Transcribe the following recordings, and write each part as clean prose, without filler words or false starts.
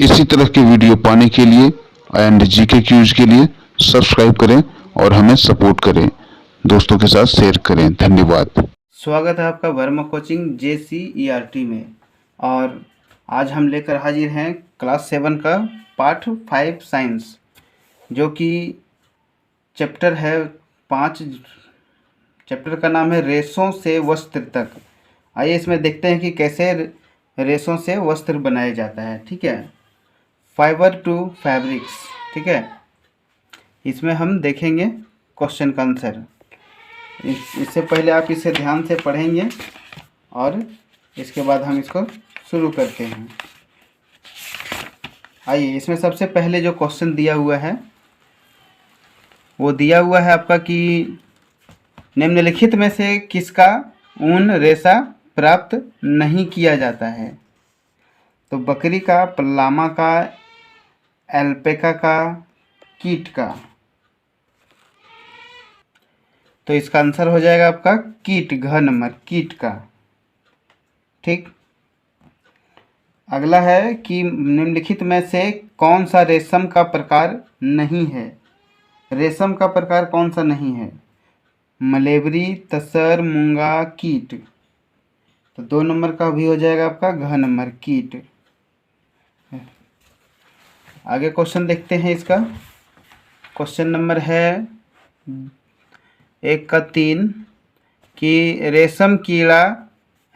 इसी तरह के वीडियो पाने के लिए एंड जीके क्यूज के लिए सब्सक्राइब करें और हमें सपोर्ट करें, दोस्तों के साथ शेयर करें। धन्यवाद। स्वागत है आपका वर्मा कोचिंग JCERT में। और आज हम लेकर हाजिर हैं क्लास 7 का पार्ट 5 साइंस, जो कि चैप्टर है 5। चैप्टर का नाम है रेशों से वस्त्र तक। आइए इसमें देखते हैं कि कैसे रेशों से वस्त्र बनाया जाता है। ठीक है, फाइबर टू फैब्रिक्स। ठीक है, इसमें हम देखेंगे क्वेश्चन का आंसर। इससे पहले आप इसे ध्यान से पढ़ेंगे और इसके बाद हम इसको शुरू करते हैं। आइए, इसमें सबसे पहले जो क्वेश्चन दिया हुआ है वो दिया हुआ है आपका कि निम्नलिखित में से किसका ऊन रेशा प्राप्त नहीं किया जाता है। तो बकरी का, लामा का, एल्पेका का, कीट का। तो इसका आंसर हो जाएगा आपका कीट, घ नंबर, कीट का। ठीक, अगला है कि निम्नलिखित में से कौन सा रेशम का प्रकार नहीं है। रेशम का प्रकार कौन सा नहीं है? मलेबरी, तसर, मूंगा, कीट। तो 2 नंबर का भी हो जाएगा आपका घ नंबर, कीट। आगे क्वेश्चन देखते हैं इसका। क्वेश्चन नंबर है 1 का 3 कि रेशम कीड़ा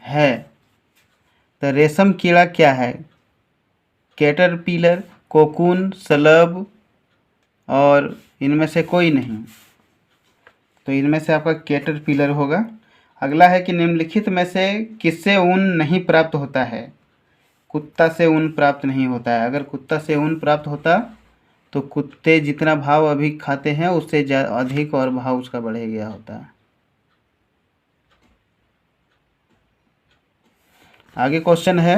है। तो रेशम कीड़ा क्या है? कैटरपिलर, कोकून, सलब और इनमें से कोई नहीं। तो इनमें से आपका कैटरपिलर होगा। अगला है कि निम्नलिखित में से किससे ऊन नहीं प्राप्त होता है। कुत्ता से ऊन प्राप्त नहीं होता है। अगर कुत्ता से ऊन प्राप्त होता तो कुत्ते जितना भाव अभी खाते हैं उससे अधिक और भाव उसका बढ़ गया होता। आगे क्वेश्चन है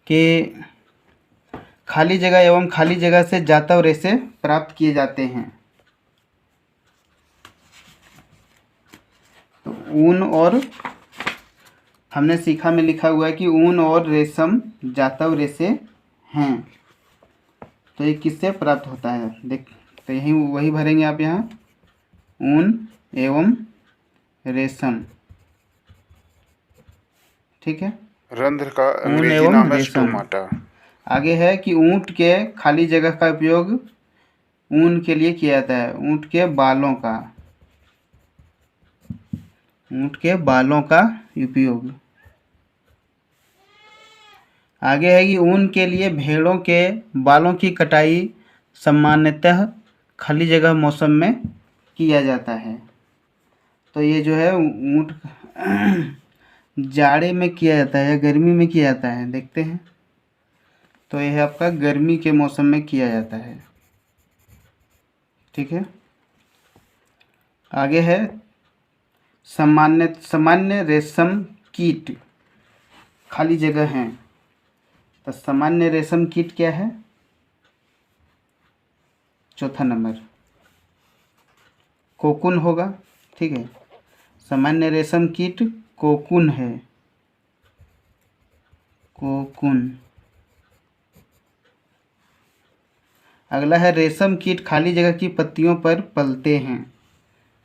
कि खाली जगह एवं खाली जगह से जातव रेशे प्राप्त किए जाते हैं। तो ऊन और, हमने सीखा में लिखा हुआ है कि ऊन और रेशम जातव रेशे हैं। तो ये किससे प्राप्त होता है? देख, तो यही वही भरेंगे आप यहाँ, ऊन एवं रेशम। ठीक है, रंध्र का ऊन अंग्रेजी एवं नाम है रेशम। स्टोमाटा। आगे है कि ऊंट के खाली जगह का उपयोग ऊन के लिए किया जाता है। ऊंट के बालों का, ऊंट के बालों का उपयोग। आगे है कि ऊन के लिए भेड़ों के बालों की कटाई सामान्यतः खाली जगह मौसम में किया जाता है। तो ये जो है ऊंट जाड़े में किया जाता है या गर्मी में किया जाता है, देखते हैं। तो यह आपका गर्मी के मौसम में किया जाता है। ठीक है, आगे है सामान्य रेशम कीट खाली जगह हैं। तो सामान्य रेशम कीट क्या है? चौथा नंबर, कोकून होगा। ठीक है, सामान्य रेशम कीट कोकून है, कोकून। अगला है रेशम कीट खाली जगह की पत्तियों पर पलते हैं।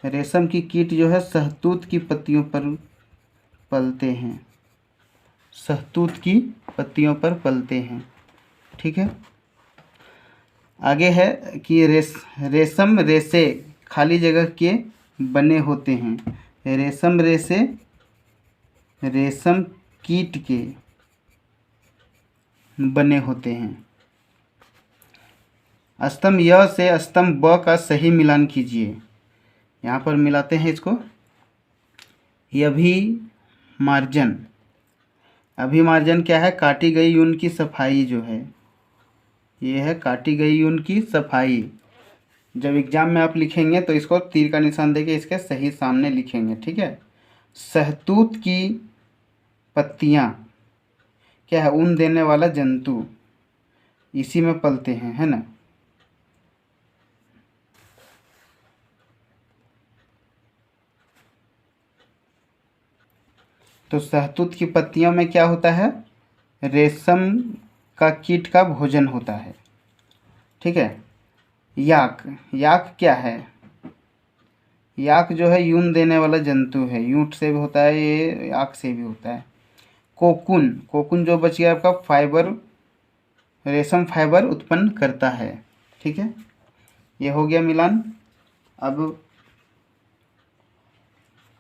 रेशम की कीट जो है शहतूत की पत्तियों पर पलते हैं, शहतूत की पत्तियों पर पलते हैं। ठीक है, आगे है कि रेशम रेशे खाली जगह के बने होते हैं। रेशम रेशे रेशम कीट के बने होते हैं। स्तंभ य से स्तंभ ब का सही मिलान कीजिए। यहाँ पर मिलाते हैं इसको। अभिमार्जन, अभिमार्जन क्या है? काटी गई ऊन की सफाई जो है, ये है काटी गई ऊन की सफाई। जब एग्जाम में आप लिखेंगे तो इसको तीर का निशान देके इसके सही सामने लिखेंगे। ठीक है, शहतूत की पत्तियाँ क्या है? ऊन देने वाला जंतु, इसी में पलते हैं, है ना। तो शहतूत की पत्तियों में क्या होता है? रेशम का कीट का भोजन होता है। ठीक है। याक, याक क्या है? याक जो है यून देने वाला जंतु है, यूंट से भी होता है, ये याक से भी होता है। कोकून, कोकून जो बच गया आपका फाइबर, रेशम फाइबर उत्पन्न करता है। ठीक है, ये हो गया मिलान।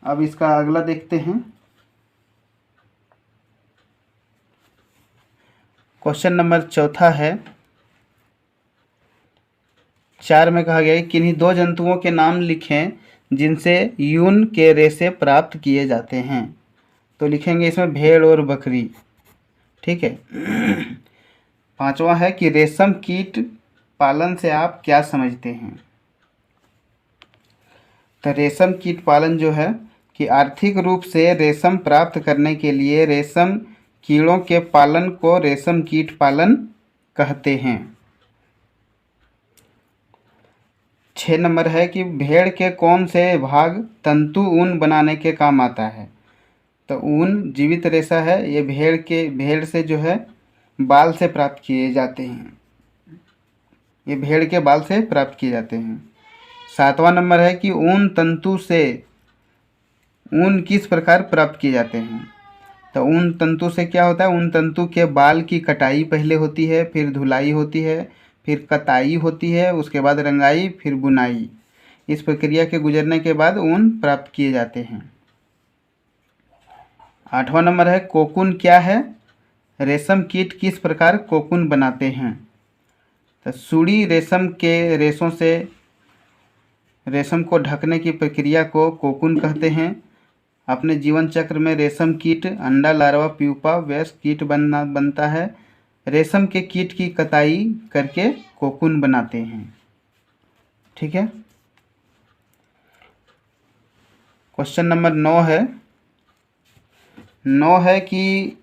अब इसका अगला देखते हैं। क्वेश्चन नंबर 4 है। 4 में कहा गया है किन्हीं 2 जंतुओं के नाम लिखें जिनसे यून के रेशे प्राप्त किए जाते हैं। तो लिखेंगे इसमें भेड़ और बकरी। ठीक है। 5वां है कि रेशम कीट पालन से आप क्या समझते हैं? तो रेशम कीट पालन जो है कि आर्थिक रूप से रेशम प्राप्त करने के लिए रेशम कीड़ों के पालन को रेशम कीट पालन कहते हैं। 6 नंबर है कि भेड़ के कौन से भाग तंतु ऊन बनाने के काम आता है? तो ऊन जीवित रेशा है, ये भेड़ से जो है बाल से प्राप्त किए जाते हैं, ये भेड़ के बाल से प्राप्त किए जाते हैं। 7वां नंबर है कि ऊन तंतु से ऊन किस प्रकार प्राप्त किए जाते हैं? तो ऊन तंतु से क्या होता है? ऊन तंतु के बाल की कटाई पहले होती है, फिर धुलाई होती है, फिर कताई होती है, उसके बाद रंगाई, फिर बुनाई। इस प्रक्रिया के गुजरने के बाद ऊन प्राप्त किए जाते हैं। 8वां नंबर है कोकून क्या है? रेशम कीट किस प्रकार कोकून बनाते हैं? तो सुड़ी रेशम के रेशों से रेशम को ढकने की प्रक्रिया को कोकून कहते हैं। अपने जीवन चक्र में रेशम कीट अंडा, लार्वा, प्यूपा, वयस्क कीट बनता है। रेशम के कीट की कताई करके कोकून बनाते हैं। ठीक है। क्वेश्चन नंबर 9 है कि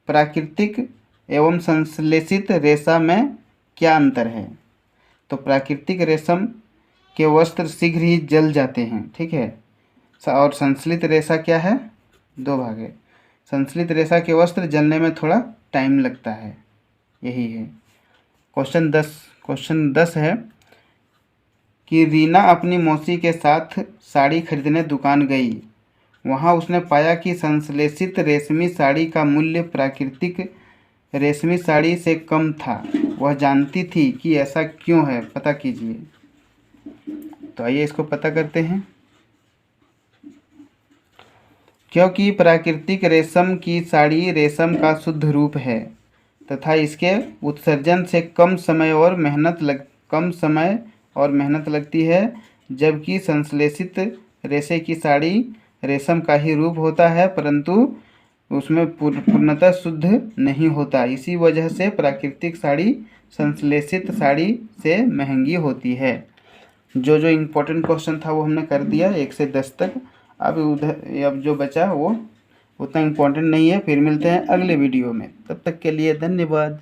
प्राकृतिक एवं संश्लेषित रेशा में क्या अंतर है? तो प्राकृतिक रेशम के वस्त्र शीघ्र ही जल जाते हैं। ठीक है। और संश्लित रेशा क्या है? 2 भाग है। संश्लित रेशा के वस्त्र जलने में थोड़ा टाइम लगता है, यही है। क्वेश्चन 10 है कि रीना अपनी मौसी के साथ साड़ी खरीदने दुकान गई। वहां उसने पाया कि संश्लेषित रेशमी साड़ी का मूल्य प्राकृतिक रेशमी साड़ी से कम था। वह जानती थी कि ऐसा क्यों है, पता कीजिए। तो आइए इसको पता करते हैं। क्योंकि प्राकृतिक रेशम की साड़ी रेशम का शुद्ध रूप है तथा इसके उत्सर्जन से कम समय और मेहनत लगती है, जबकि संश्लेषित रेशे की साड़ी रेशम का ही रूप होता है परंतु उसमें पूर्णतः शुद्ध नहीं होता। इसी वजह से प्राकृतिक साड़ी संश्लेषित साड़ी से महंगी होती है। जो इम्पोर्टेंट क्वेश्चन था वो हमने कर दिया 1 से 10 तक। अब जो बचा वो उतना इम्पोर्टेंट नहीं है। फिर मिलते हैं अगले वीडियो में, तब तक के लिए धन्यवाद।